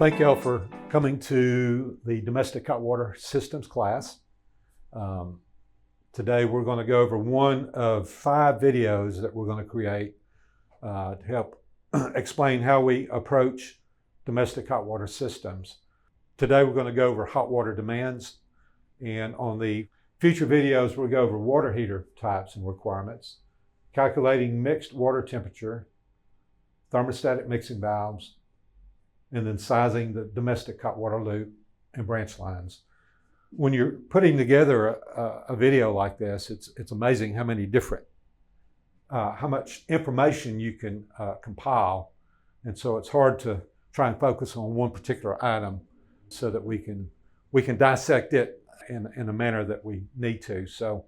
Thank you all for coming to the Domestic Hot Water Systems class. Today we're going to go over one of 5 videos that we're going to create to help explain how we approach domestic hot water systems. Today we're going to go over hot water demands, and on the future videos we'll go over water heater types and requirements, calculating mixed water temperature, thermostatic mixing valves, and then sizing the domestic hot water loop and branch lines. When you're putting together a video like this, it's amazing how many different, how much information you can compile. And so it's hard to try and focus on one particular item so that we can dissect it in a manner that we need to. So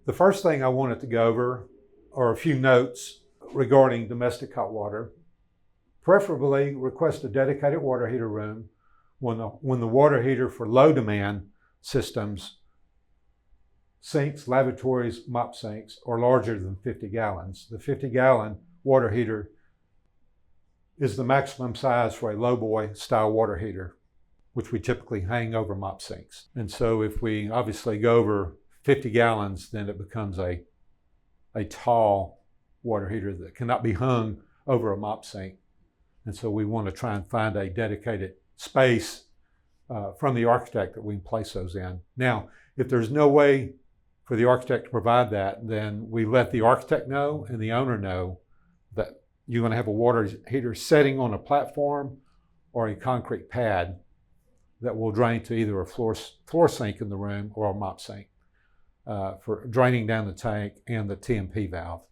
the first thing I wanted to go over are a few notes regarding domestic hot water. Preferably request a dedicated water heater room when the water heater for low demand systems, sinks, lavatories, mop sinks, are larger than 50 gallons. The 50-gallon water heater is the maximum size for a lowboy style water heater, which we typically hang over mop sinks. And so if we obviously go over 50 gallons, then it becomes a tall water heater that cannot be hung over a mop sink. And so we want to try and find a dedicated space from the architect that we can place those in. Now, if there's no way for the architect to provide that, then we let the architect know and the owner know that you're going to have a water heater setting on a platform or a concrete pad that will drain to either a floor sink in the room or a mop sink for draining down the tank and the TMP valve.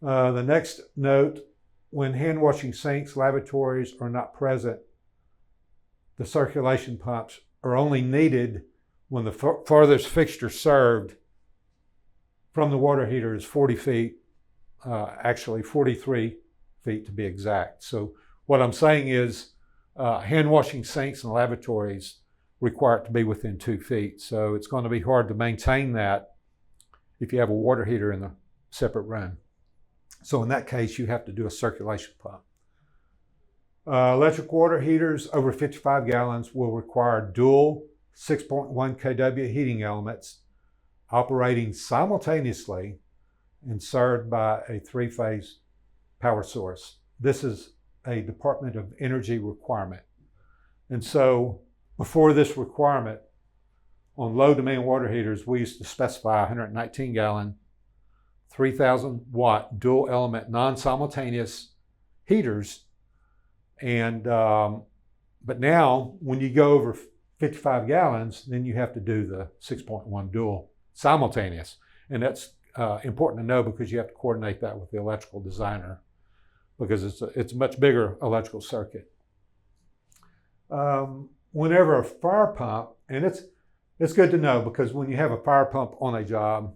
The next note, when hand washing sinks, lavatories are not present, the circulation pumps are only needed when the farthest fixture served from the water heater is 40 feet, actually 43 feet to be exact. So what I'm saying is hand washing sinks and lavatories require it to be within 2 feet. So it's going to be hard to maintain that if you have a water heater in a separate room. So in that case, you have to do a circulation pump. Electric water heaters over 55 gallons will require dual 6.1 kW heating elements operating simultaneously and served by a 3-phase power source. This is a Department of Energy requirement. And so before this requirement, on low demand water heaters, we used to specify 119 gallon, 3,000 watt dual element non-simultaneous heaters. And but now when you go over 55 gallons, then you have to do the 6.1 dual simultaneous. And that's important to know because you have to coordinate that with the electrical designer because it's a much bigger electrical circuit. Whenever a fire pump, and it's good to know because when you have a fire pump on a job,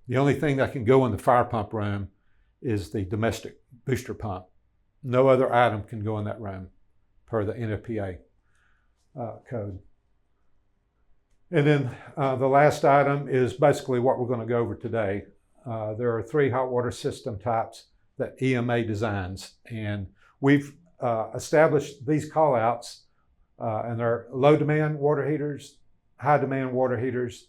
the only thing that can go in the fire pump room is the domestic booster pump. No other item can go in that room per the NFPA code. And then the last item is basically what we're going to go over today. There are 3 hot water system types that EMA designs, and we've established these callouts, and they're low demand water heaters, high demand water heaters,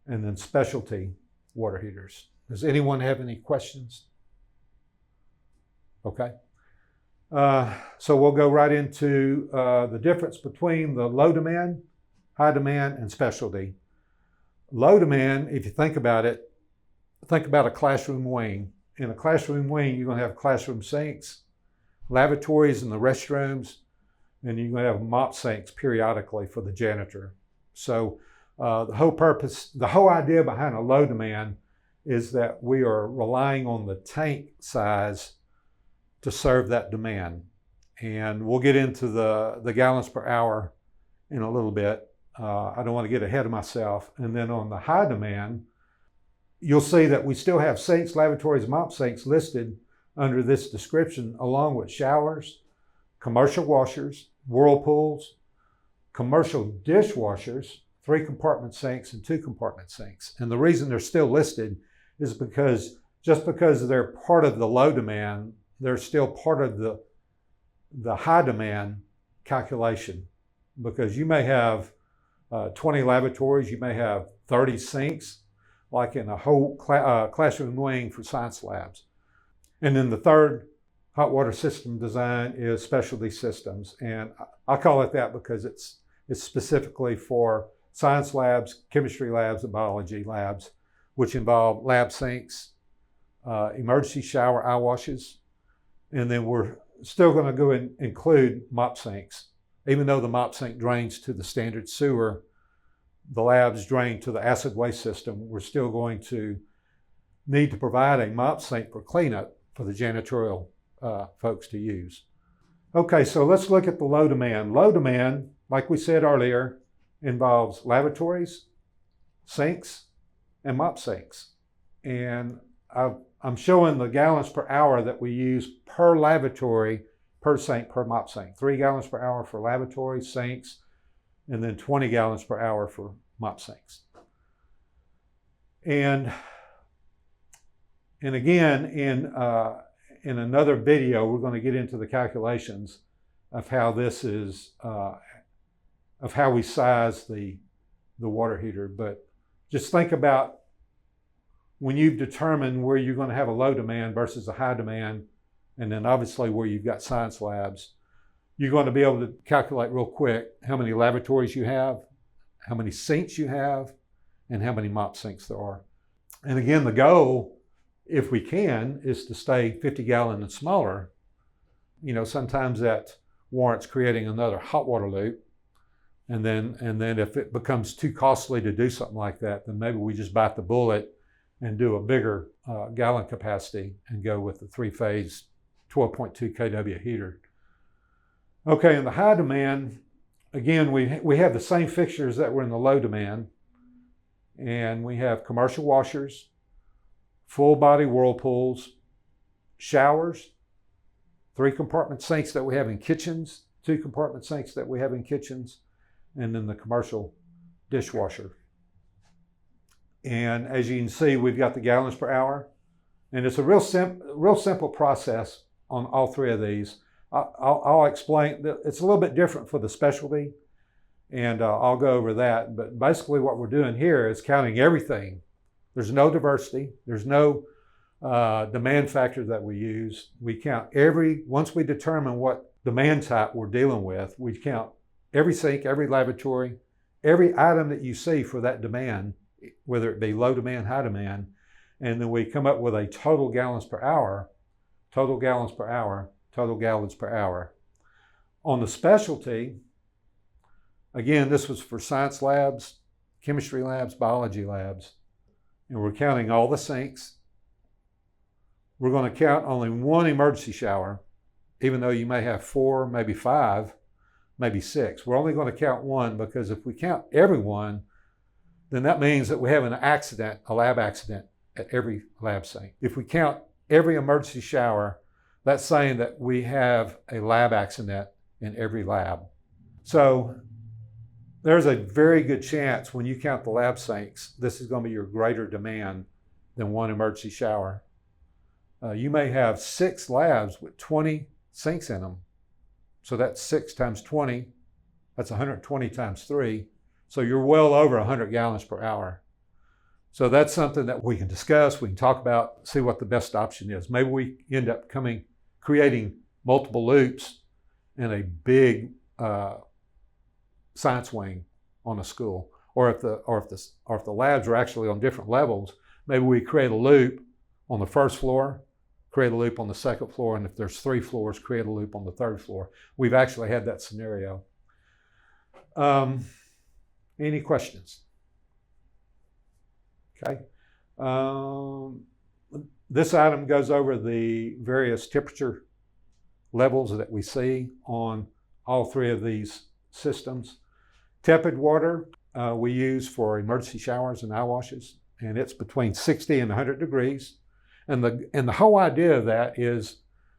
and then specialty water heaters. Does anyone have any questions? Okay. So we'll go right into the difference between the low demand, high demand, and specialty. Low demand, if you think about it, think about a classroom wing. In a classroom wing, you're going to have classroom sinks, lavatories in the restrooms, and you're going to have mop sinks periodically for the janitor. So the whole idea behind a low demand is that we are relying on the tank size to serve that demand. And we'll get into the gallons per hour in a little bit. I don't want to get ahead of myself. And then on the high demand, you'll see that we still have sinks, lavatories, mop sinks listed under this description, along with showers, commercial washers, whirlpools, commercial dishwashers, 3 compartment sinks and 2 compartment sinks. And the reason they're still listed is because just because they're part of the low demand, they're still part of the high demand calculation, because you may have 20 lavatories, you may have 30 sinks, like in a whole classroom wing for science labs. And then the third hot water system design is specialty systems. And I call it that because it's specifically for science labs, chemistry labs, and biology labs, which involve lab sinks, emergency shower eye washes, and then we're still going to go and include mop sinks. Even though the mop sink drains to the standard sewer, the labs drain to the acid waste system, we're still going to need to provide a mop sink for cleanup for the janitorial folks to use. Okay, so let's look at the low demand. Low demand, like we said earlier, involves lavatories, sinks, and mop sinks. And I'm showing the gallons per hour that we use per lavatory, per sink, per mop sink. 3 gallons per hour for lavatory sinks, and then 20 gallons per hour for mop sinks. And again, in another video, we're going to get into the calculations of how this is, of how we size the water heater. But just think about when you've determined where you're going to have a low demand versus a high demand, and then obviously where you've got science labs, you're going to be able to calculate real quick how many lavatories you have, how many sinks you have, and how many mop sinks there are. And again, the goal, if we can, is to stay 50 gallon and smaller. You know, sometimes that warrants creating another hot water loop. And then if it becomes too costly to do something like that, then maybe we just bite the bullet and do a bigger gallon capacity and go with the 3-phase 12.2 kW heater. Okay, in the high demand, again, we have the same fixtures that were in the low demand, and we have commercial washers, full body whirlpools, showers, 3 compartment sinks that we have in kitchens, 2 compartment sinks that we have in kitchens, and then the commercial dishwasher. And as you can see, we've got the gallons per hour, and it's a real simple process on all 3 of these. I'll explain that it's a little bit different for the specialty, and I'll go over that. But basically what we're doing here is counting everything. There's no diversity. There's no demand factor that we use. We count once we determine what demand type we're dealing with, we count every sink, every lavatory, every item that you see for that demand, whether it be low demand, high demand, and then we come up with a total gallons per hour, total gallons per hour, total gallons per hour. On the specialty, again, this was for science labs, chemistry labs, biology labs, and we're counting all the sinks. We're going to count only 1 emergency shower, even though you may have 4, maybe 5, maybe 6. We're only going to count 1 because if we count every one, then that means that we have an accident, a lab accident at every lab sink. If we count every emergency shower, that's saying that we have a lab accident in every lab. So there's a very good chance when you count the lab sinks, this is going to be your greater demand than 1 emergency shower. You may have 6 labs with 20 sinks in them. So that's 6 times 20, that's 120 times 3. So you're well over 100 gallons per hour. So that's something that we can discuss, we can talk about, see what the best option is. Maybe we end up creating multiple loops in a big science wing on a school. Or if the labs are actually on different levels, maybe we create a loop on the first floor, create a loop on the second floor, and if there's 3 floors, create a loop on the 3rd floor. We've actually had that scenario. Any questions? Okay. This item goes over the various temperature levels that we see on all 3 of these systems. Tepid water we use for emergency showers and eye washes, and it's between 60 and 100 degrees. And the whole idea of that is,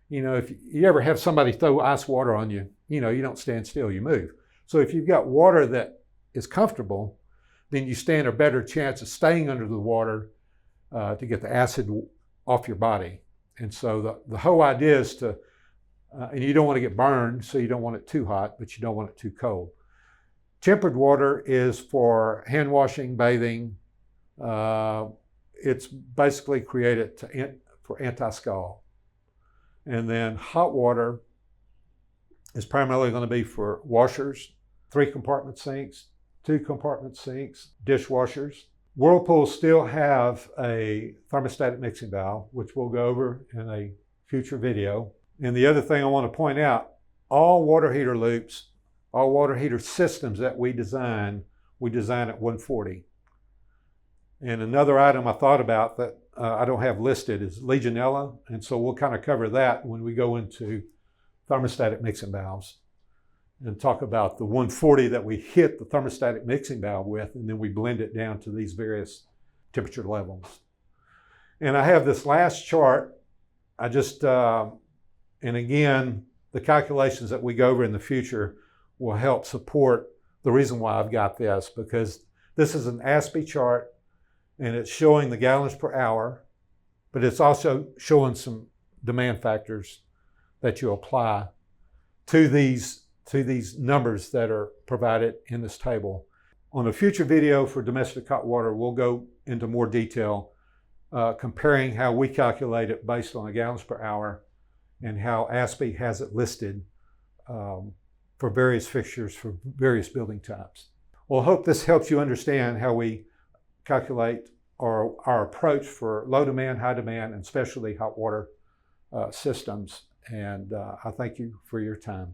you know, if you ever have somebody throw ice water on you, you know, you don't stand still, you move. So if you've got water that is comfortable, then you stand a better chance of staying under the water to get the acid off your body. And so the whole idea is to And you don't want to get burned, so you don't want it too hot, but you don't want it too cold. Tempered water is for hand washing, bathing. It's basically created for anti-scald. And then hot water is primarily going to be for washers, 3-compartment sinks, 2-compartment sinks, dishwashers. Whirlpools still have a thermostatic mixing valve, which we'll go over in a future video. And the other thing I want to point out, all water heater loops, all water heater systems that we design at 140. And another item I thought about that I don't have listed is Legionella. And so we'll kind of cover that when we go into thermostatic mixing valves and talk about the 140 that we hit the thermostatic mixing valve with, and then we blend it down to these various temperature levels. And I have this last chart. And again, the calculations that we go over in the future will help support the reason why I've got this, because this is an ASPE chart and it's showing the gallons per hour, but it's also showing some demand factors that you apply to these numbers that are provided in this table. On a future video for domestic hot water, we'll go into more detail comparing how we calculate it based on the gallons per hour and how ASPE has it listed for various fixtures for various building types. Well, I hope this helps you understand how we calculate our approach for low demand, high demand, and specialty hot water systems. And I thank you for your time.